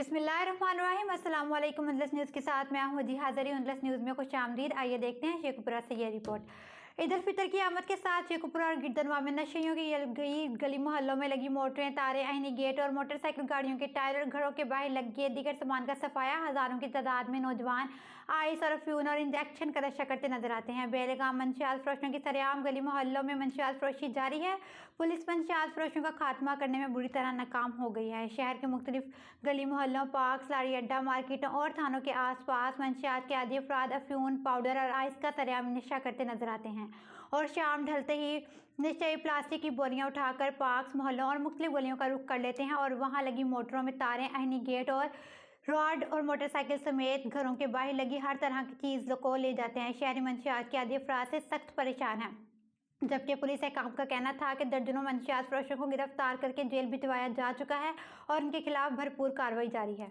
बिस्मिल्लाहिर्रहमानिर्रहीम। अस्सलाम वालेकुम। उंदलस न्यूज़ के साथ मैं हूं हाज़िर। उंदलस न्यूज़ में खुश आमदीद। आइए देखते हैं शेखपुरा से ये रिपोर्ट। ईद उल फितर की आमद के साथ शेखपुरा और गिरदनवा में नशेइयों की गली मोहल्लों में लगी मोटरें, तारे, आईनी गेट और मोटरसाइकिल गाड़ियों के टायर और घरों के बाहर लगे दीगर सामान का सफाया। हजारों की तादाद में नौजवान आइस और अफ्यून और इंजेक्शन का नशा करते नजर आते हैं। बेलगाम मंशियात फरोशों की सरेआम गली मोहल्लों में मंशियात फरोशी जारी है। पुलिस मंशियात फरोशों का खात्मा करने में बुरी तरह नाकाम हो गई है। शहर के मुख्तलिफ गली मोहल्लों, पार्क, लारी अड्डा, मार्केटों और थानों के आस पास मंशियात के आदि अफराद अफ्यून, पाउडर और आइस का सरेआम नशा करते नजर आते हैं और शाम ढलते ही निश्चयी प्लास्टिक की बोरियां उठाकर पार्क, मोहल्लों और मुख्तलिफ गलियों का रुख कर लेते हैं और वहां लगी मोटरों में तारें, आईनी गेट और रॉड और मोटरसाइकिल समेत घरों के बाहर लगी हर तरह की चीज को ले जाते हैं। शहरी मंशियात के आदि अफराद से सख्त परेशान हैं, जबकि पुलिस एहकाम का कहना था कि दर्जनों मंशियात फरोशों को गिरफ्तार करके जेल भिजवाया जा चुका है और उनके खिलाफ भरपूर कार्रवाई जारी है।